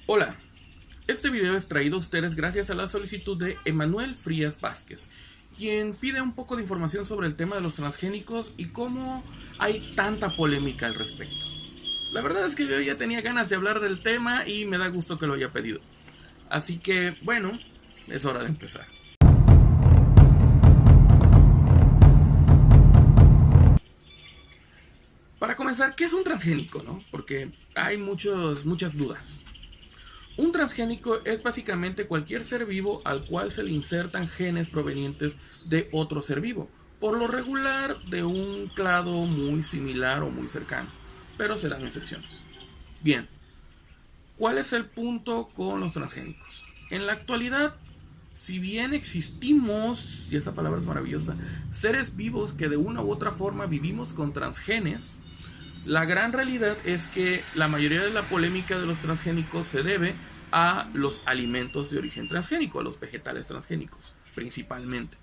Hola, este video es traído a ustedes gracias a la solicitud de Emanuel Frías Vázquez, quien pide un poco de información sobre el tema de los transgénicos y cómo hay tanta polémica al respecto. La verdad es que yo ya tenía ganas de hablar del tema y me da gusto que lo haya pedido. Así que, bueno, es hora de empezar. Para comenzar, ¿qué es un transgénico, no? Porque hay muchas dudas. Un transgénico es básicamente cualquier ser vivo al cual se le insertan genes provenientes de otro ser vivo, por lo regular de un clado muy similar o muy cercano, pero se dan excepciones. Bien, ¿cuál es el punto con los transgénicos? En la actualidad, si bien existimos, y esa palabra es maravillosa, seres vivos que de una u otra forma vivimos con transgenes, la gran realidad es que la mayoría de la polémica de los transgénicos se debe a los alimentos de origen transgénico, a los vegetales transgénicos, principalmente.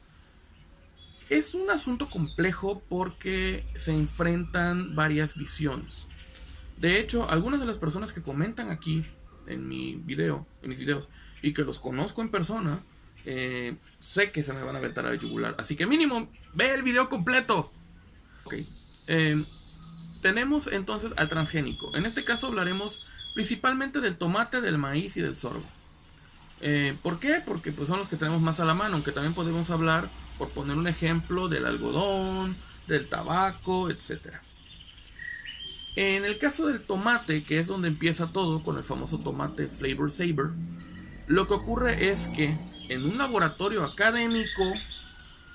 Es un asunto complejo porque se enfrentan varias visiones. De hecho, algunas de las personas que comentan aquí en mis videos, y que los conozco en persona, sé que se me van a aventar a la yugular. Así que mínimo, ve el video completo. Ok. Tenemos entonces al transgénico. En este caso hablaremos principalmente del tomate, del maíz y del sorgo. ¿Por qué? Porque pues, son los que tenemos más a la mano, aunque también podemos hablar, por poner un ejemplo, del algodón, del tabaco, etc. En el caso del tomate, que es donde empieza todo, con el famoso tomate Flavor Saver, lo que ocurre es que en un laboratorio académico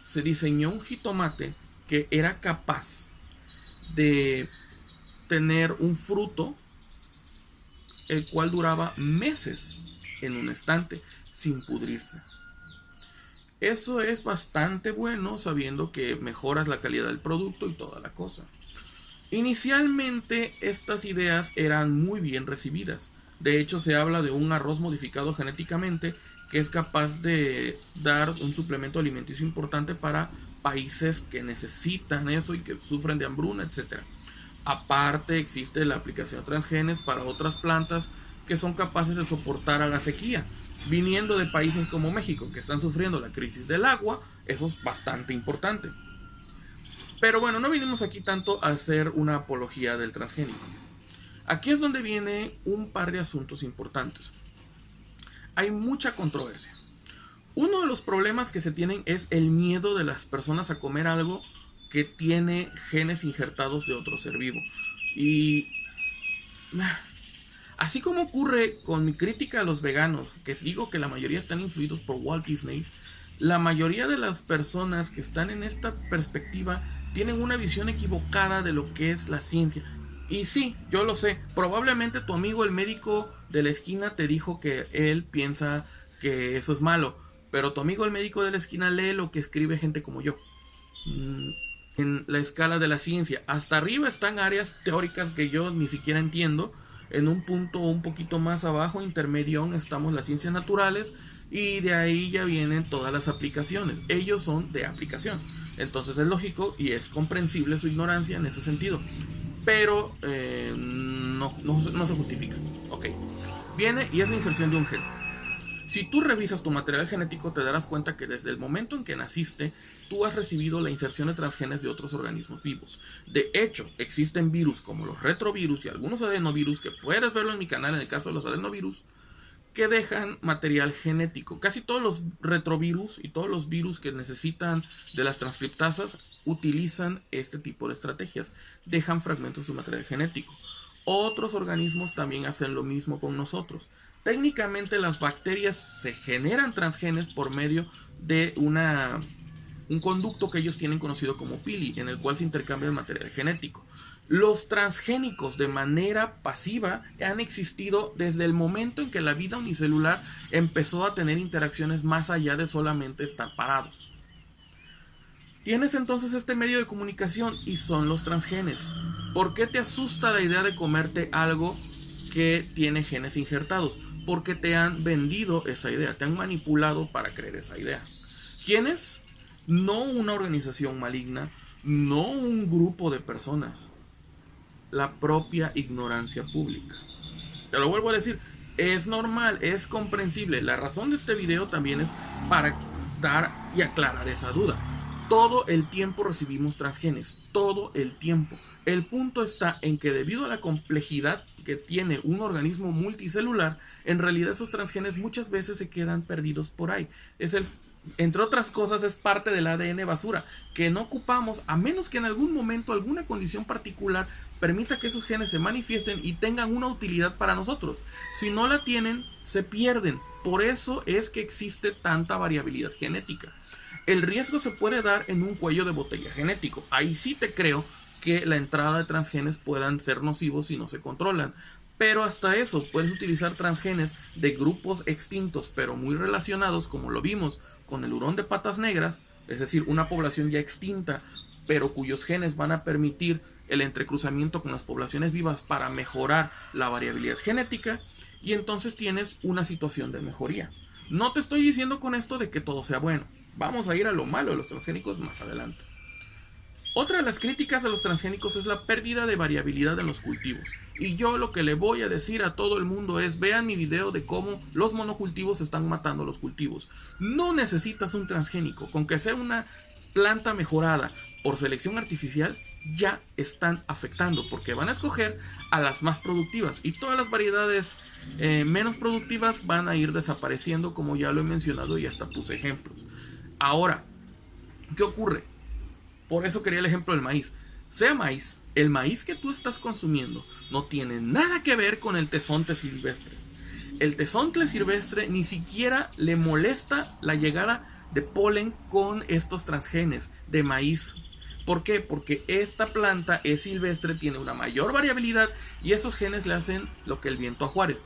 se diseñó un jitomate que era capaz de tener un fruto el cual duraba meses en un estante sin pudrirse. Eso es bastante bueno, sabiendo que mejoras la calidad del producto y toda la cosa. Inicialmente estas ideas eran muy bien recibidas. De hecho, se habla de un arroz modificado genéticamente que es capaz de dar un suplemento alimenticio importante para países que necesitan eso y que sufren de hambruna, etc. Aparte, existe la aplicación de transgenes para otras plantas que son capaces de soportar a la sequía. Viniendo de países como México, que están sufriendo la crisis del agua, eso es bastante importante. Pero bueno, no vinimos aquí tanto a hacer una apología del transgénico. Aquí es donde viene un par de asuntos importantes. Hay mucha controversia. Uno de los problemas que se tienen es el miedo de las personas a comer algo que tiene genes injertados de otro ser vivo. Y así como ocurre con mi crítica a los veganos, que digo que la mayoría están influidos por Walt Disney, la mayoría de las personas que están en esta perspectiva tienen una visión equivocada de lo que es la ciencia. Y sí, yo lo sé, probablemente tu amigo el médico de la esquina te dijo que él piensa que eso es malo, pero tu amigo el médico de la esquina lee lo que escribe gente como yo. En la escala de la ciencia, hasta arriba están áreas teóricas que yo ni siquiera entiendo. En un punto un poquito más abajo, intermedio, estamos las ciencias naturales, y de ahí ya vienen todas las aplicaciones. Ellos son de aplicación, entonces es lógico y es comprensible su ignorancia en ese sentido, pero no se justifica. Ok, viene y es la inserción de un gen. Si tú revisas tu material genético, te darás cuenta que desde el momento en que naciste, tú has recibido la inserción de transgenes de otros organismos vivos. De hecho, existen virus como los retrovirus y algunos adenovirus, que puedes verlo en mi canal en el caso de los adenovirus, que dejan material genético. Casi todos los retrovirus y todos los virus que necesitan de las transcriptasas utilizan este tipo de estrategias. Dejan fragmentos de su material genético. Otros organismos también hacen lo mismo con nosotros. Técnicamente las bacterias se generan transgenes por medio de un conducto que ellos tienen conocido como pili, en el cual se intercambia el material genético. Los transgénicos de manera pasiva han existido desde el momento en que la vida unicelular empezó a tener interacciones más allá de solamente estar parados. Tienes entonces este medio de comunicación y son los transgenes. ¿Por qué te asusta la idea de comerte algo que tiene genes injertados? Porque te han vendido esa idea, te han manipulado para creer esa idea. ¿Quiénes? No una organización maligna, no un grupo de personas. La propia ignorancia pública. Te lo vuelvo a decir, Es normal, es comprensible. La razón de este video también es para dar y aclarar esa duda. Todo el tiempo recibimos transgenes, todo el tiempo. El punto está en que debido a la complejidad que tiene un organismo multicelular, en realidad esos transgenes muchas veces se quedan perdidos por ahí. Entre otras cosas, es parte del ADN basura que no ocupamos a menos que en algún momento alguna condición particular permita que esos genes se manifiesten y tengan una utilidad para nosotros. Si no la tienen, se pierden. Por eso es que existe tanta variabilidad genética. El riesgo se puede dar en un cuello de botella genético. Ahí sí te creo que la entrada de transgenes puedan ser nocivos si no se controlan. Pero hasta eso, puedes utilizar transgenes de grupos extintos pero muy relacionados, como lo vimos con el hurón de patas negras, es decir, una población ya extinta, pero cuyos genes van a permitir el entrecruzamiento con las poblaciones vivas para mejorar la variabilidad genética, y entonces tienes una situación de mejoría. No te estoy diciendo con esto de que todo sea bueno. Vamos a ir a lo malo de los transgénicos más adelante. Otra de las críticas a los transgénicos es la pérdida de variabilidad en los cultivos. Y yo lo que le voy a decir a todo el mundo es: vean mi video de cómo los monocultivos están matando los cultivos. No necesitas un transgénico. Con que sea una planta mejorada por selección artificial, ya están afectando, porque van a escoger a las más productivas y todas las variedades menos productivas van a ir desapareciendo, como ya lo he mencionado y hasta puse ejemplos. Ahora, ¿qué ocurre? Por eso quería el ejemplo del maíz. Sea maíz, el maíz que tú estás consumiendo no tiene nada que ver con el tesontle silvestre. El tesontle silvestre ni siquiera le molesta la llegada de polen con estos transgenes de maíz. ¿Por qué? Porque esta planta es silvestre, tiene una mayor variabilidad y esos genes le hacen lo que el viento a Juárez.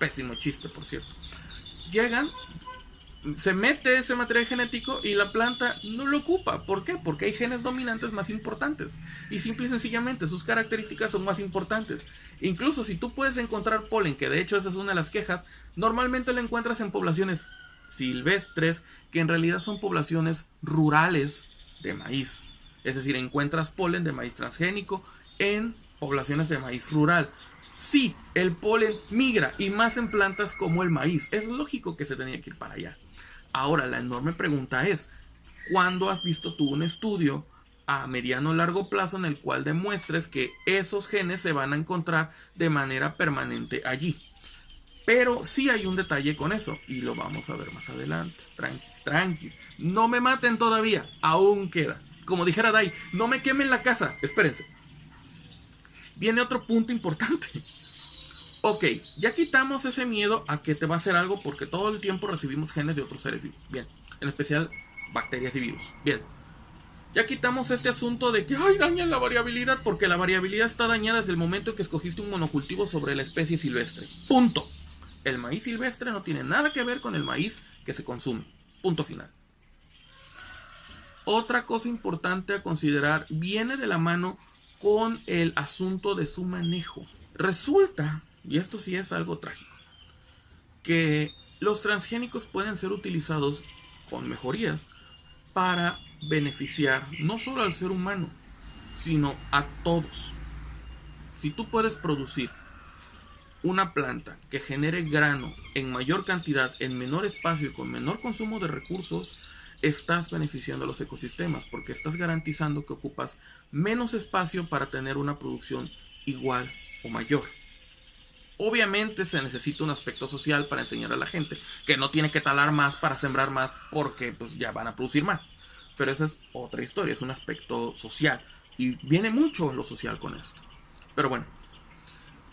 Pésimo chiste, por cierto. Llegan, se mete ese material genético y la planta no lo ocupa. ¿Por qué? Porque hay genes dominantes más importantes. Y simple y sencillamente sus características son más importantes. Incluso si tú puedes encontrar polen, que de hecho esa es una de las quejas, normalmente lo encuentras en poblaciones silvestres, que en realidad son poblaciones rurales de maíz. Es decir, encuentras polen de maíz transgénico en poblaciones de maíz rural. Sí, el polen migra, y más en plantas como el maíz. Es lógico que se tenía que ir para allá. Ahora, la enorme pregunta es: ¿cuándo has visto tú un estudio a mediano o largo plazo en el cual demuestres que esos genes se van a encontrar de manera permanente allí? Pero sí hay un detalle con eso, y lo vamos a ver más adelante. Tranquis. No me maten todavía, aún queda. Como dijera Dai, no me quemen la casa, espérense. Viene otro punto importante. Ok, ya quitamos ese miedo a que te va a hacer algo, porque todo el tiempo recibimos genes de otros seres vivos. Bien, en especial bacterias y virus. Bien, ya quitamos este asunto de que dañan la variabilidad, porque la variabilidad está dañada desde el momento en que escogiste un monocultivo sobre la especie silvestre. Punto. El maíz silvestre no tiene nada que ver con el maíz que se consume. Punto final. Otra cosa importante a considerar viene de la mano con el asunto de su manejo. Resulta, y esto sí es algo trágico, que los transgénicos pueden ser utilizados con mejorías para beneficiar no solo al ser humano, sino a todos. Si tú puedes producir una planta que genere grano en mayor cantidad, en menor espacio y con menor consumo de recursos, estás beneficiando a los ecosistemas, porque estás garantizando que ocupas menos espacio para tener una producción igual o mayor. Obviamente se necesita un aspecto social para enseñar a la gente que no tiene que talar más para sembrar más, porque pues ya van a producir más. Pero esa es otra historia, es un aspecto social, y viene mucho lo social con esto. Pero bueno,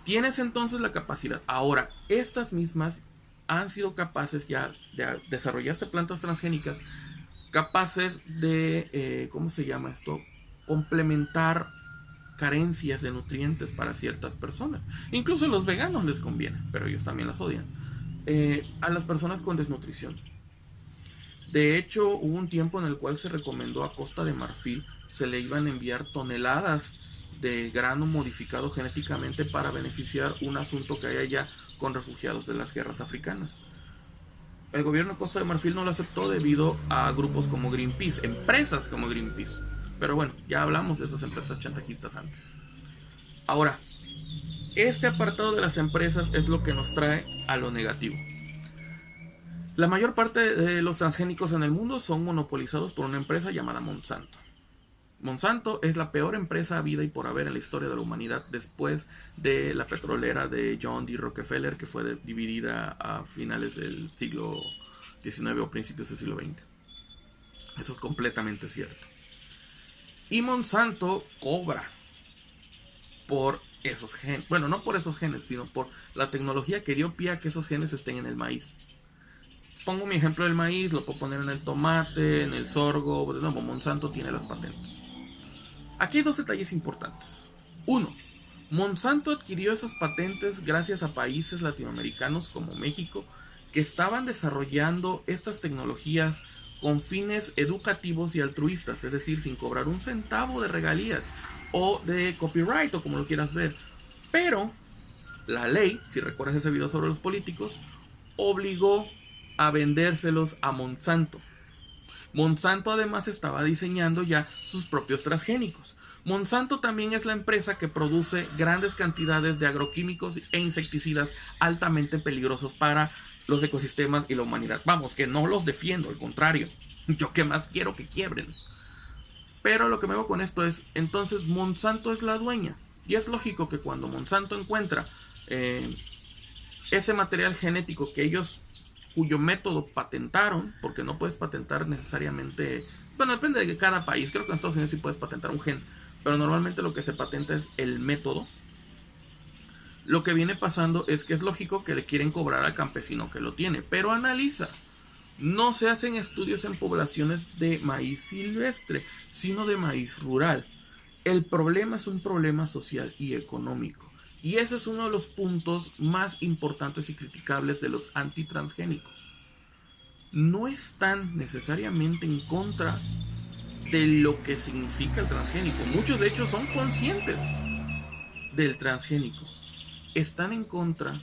tienes entonces la capacidad. Ahora, estas mismas han sido capaces ya de desarrollarse plantas transgénicas capaces de, ¿cómo se llama esto? Complementar carencias de nutrientes para ciertas personas. Incluso a los veganos les conviene, pero ellos también las odian. A las personas con desnutrición. De hecho, hubo un tiempo en el cual se recomendó a Costa de Marfil se le iban a enviar toneladas de grano modificado genéticamente para beneficiar un asunto que hay allá con refugiados de las guerras africanas. El gobierno de Costa de Marfil no lo aceptó debido a grupos como Greenpeace, empresas como Greenpeace. Pero bueno, ya hablamos de esas empresas chantajistas antes. Ahora, este apartado de las empresas es lo que nos trae a lo negativo. La mayor parte de los transgénicos en el mundo son monopolizados por una empresa llamada Monsanto. Monsanto es la peor empresa habida y por haber en la historia de la humanidad después de la petrolera de John D. Rockefeller, que fue dividida a finales del siglo XIX o principios del siglo XX. Eso es completamente cierto. Y Monsanto cobra por esos genes. Bueno, no por esos genes, sino por la tecnología que dio pie a que esos genes estén en el maíz. Pongo mi ejemplo del maíz, lo puedo poner en el tomate, en el sorgo. De nuevo, Monsanto tiene las patentes. Aquí hay dos detalles importantes. Uno, Monsanto adquirió esas patentes gracias a países latinoamericanos como México que estaban desarrollando estas tecnologías con fines educativos y altruistas, es decir, sin cobrar un centavo de regalías o de copyright o como lo quieras ver. Pero la ley, si recuerdas ese video sobre los políticos, obligó a vendérselos a Monsanto. Monsanto además estaba diseñando ya sus propios transgénicos. Monsanto también es la empresa que produce grandes cantidades de agroquímicos e insecticidas altamente peligrosos para los ecosistemas y la humanidad. Vamos, que no los defiendo, al contrario. Yo qué más quiero que quiebren. Pero lo que me hago con esto es, entonces Monsanto es la dueña. Y es lógico que cuando Monsanto encuentra ese material genético que ellos, cuyo método patentaron, porque no puedes patentar necesariamente, bueno, depende de cada país, creo que en Estados Unidos sí puedes patentar un gen, pero normalmente lo que se patenta es el método. Lo que viene pasando es que es lógico que le quieren cobrar al campesino que lo tiene, pero analiza, no se hacen estudios en poblaciones de maíz silvestre, sino de maíz rural. El problema es un problema social y económico. Y ese es uno de los puntos más importantes y criticables de los antitransgénicos. No están necesariamente en contra de lo que significa el transgénico. Muchos de hecho son conscientes del transgénico. Están en contra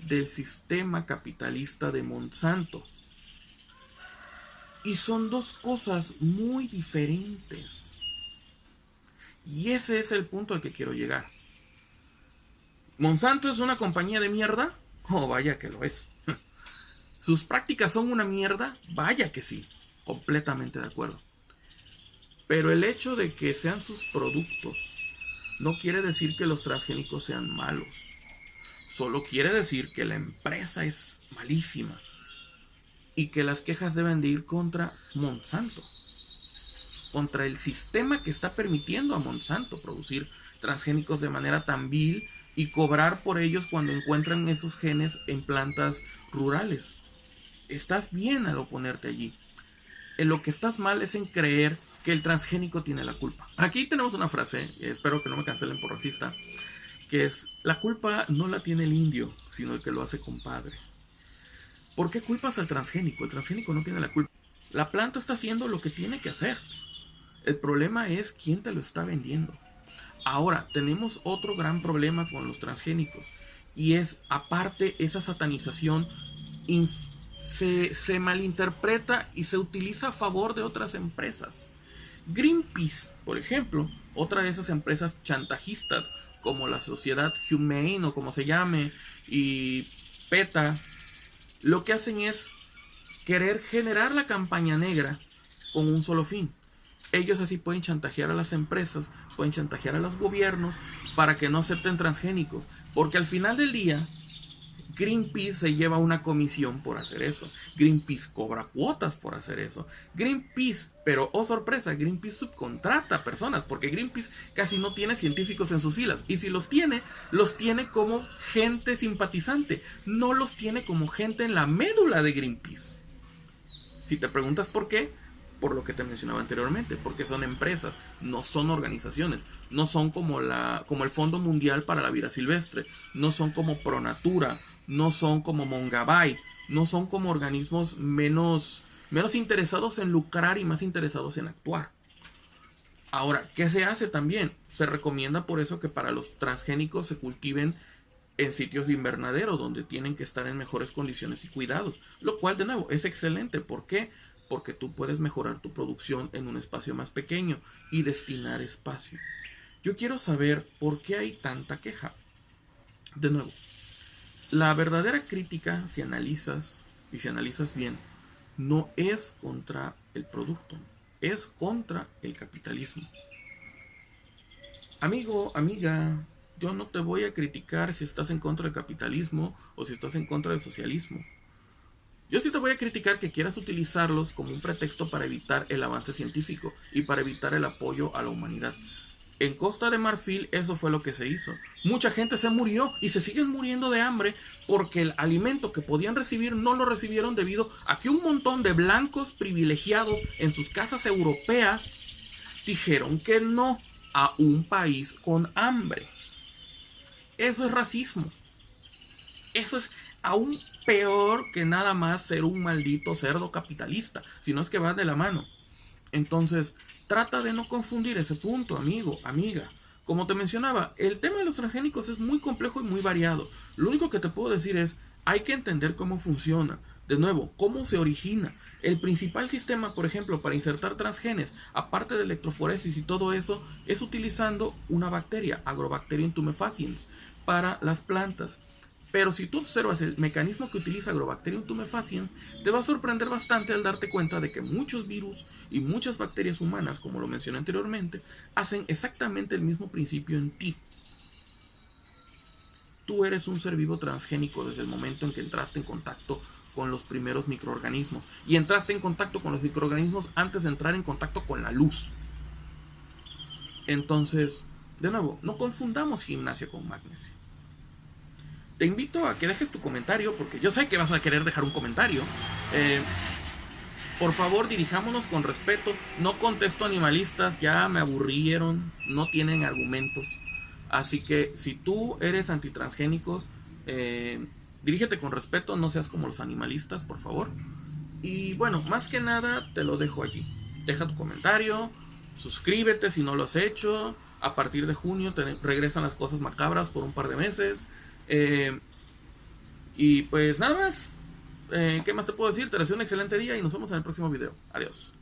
del sistema capitalista de Monsanto. Y son dos cosas muy diferentes. Y ese es el punto al que quiero llegar. ¿Monsanto es una compañía de mierda? Oh, vaya que lo es. ¿Sus prácticas son una mierda? Vaya que sí. Completamente de acuerdo. Pero el hecho de que sean sus productos no quiere decir que los transgénicos sean malos. Solo quiere decir que la empresa es malísima. Y que las quejas deben de ir contra Monsanto. Contra el sistema que está permitiendo a Monsanto producir transgénicos de manera tan vil y cobrar por ellos cuando encuentran esos genes en plantas rurales. Estás bien al oponerte allí. En lo que estás mal es en creer que el transgénico tiene la culpa. Aquí tenemos una frase, espero que no me cancelen por racista, que es: la culpa no la tiene el indio, sino el que lo hace compadre. ¿Por qué culpas al transgénico? El transgénico no tiene la culpa. La planta está haciendo lo que tiene que hacer. El problema es quién te lo está vendiendo. Ahora, tenemos otro gran problema con los transgénicos. Y es, aparte, esa satanización se malinterpreta y se utiliza a favor de otras empresas. Greenpeace, por ejemplo, otra de esas empresas chantajistas, como la Sociedad Humane o como se llame, y PETA, lo que hacen es querer generar la campaña negra con un solo fin. Ellos así pueden chantajear a las empresas, pueden chantajear a los gobiernos para que no acepten transgénicos. Porque al final del día, Greenpeace se lleva una comisión por hacer eso. Greenpeace cobra cuotas por hacer eso. Greenpeace, pero oh sorpresa, Greenpeace subcontrata personas, porque Greenpeace casi no tiene científicos en sus filas. Y si los tiene como gente simpatizante. No los tiene como gente en la médula de Greenpeace. Si te preguntas por qué, por lo que te mencionaba anteriormente, porque son empresas, no son organizaciones, no son como el Fondo Mundial para la Vida Silvestre, no son como Pronatura, no son como Mongabay, no son como organismos menos interesados en lucrar y más interesados en actuar. Ahora, ¿qué se hace también? Se recomienda por eso que para los transgénicos se cultiven en sitios de invernadero, donde tienen que estar en mejores condiciones y cuidados, lo cual de nuevo es excelente. ¿Por qué? Porque tú puedes mejorar tu producción en un espacio más pequeño y destinar espacio. Yo quiero saber por qué hay tanta queja. De nuevo, la verdadera crítica, si analizas y si analizas bien, no es contra el producto, es contra el capitalismo. Amigo, amiga, yo no te voy a criticar si estás en contra del capitalismo o si estás en contra del socialismo. Yo sí te voy a criticar que quieras utilizarlos como un pretexto para evitar el avance científico y para evitar el apoyo a la humanidad. En Costa de Marfil eso fue lo que se hizo. Mucha gente se murió y se siguen muriendo de hambre porque el alimento que podían recibir no lo recibieron debido a que un montón de blancos privilegiados en sus casas europeas dijeron que no a un país con hambre. Eso es racismo. Eso es aún peor que nada más ser un maldito cerdo capitalista, si no es que va de la mano. Entonces, trata de no confundir ese punto, amigo, amiga. Como te mencionaba, el tema de los transgénicos es muy complejo y muy variado. Lo único que te puedo decir es, hay que entender cómo funciona. De nuevo, cómo se origina. El principal sistema, por ejemplo, para insertar transgenes, aparte de electroforesis y todo eso, es utilizando una bacteria, Agrobacterium tumefaciens, para las plantas. Pero si tú observas el mecanismo que utiliza Agrobacterium tumefaciens, te va a sorprender bastante al darte cuenta de que muchos virus y muchas bacterias humanas, como lo mencioné anteriormente, hacen exactamente el mismo principio en ti. Tú eres un ser vivo transgénico desde el momento en que entraste en contacto con los primeros microorganismos. Y entraste en contacto con los microorganismos antes de entrar en contacto con la luz. Entonces, de nuevo, no confundamos gimnasia con magnesia. Te invito a que dejes tu comentario, porque yo sé que vas a querer dejar un comentario. Por favor, dirijámonos con respeto. No contesto animalistas, ya me aburrieron, no tienen argumentos. Así que si tú eres antitransgénicos, dirígete con respeto, no seas como los animalistas, por favor. Y bueno, más que nada te lo dejo allí. Deja tu comentario, suscríbete si no lo has hecho. A partir de junio te regresan las cosas macabras por un par de meses. Y pues nada más. ¿Qué más te puedo decir? Te deseo un excelente día y nos vemos en el próximo video. Adiós.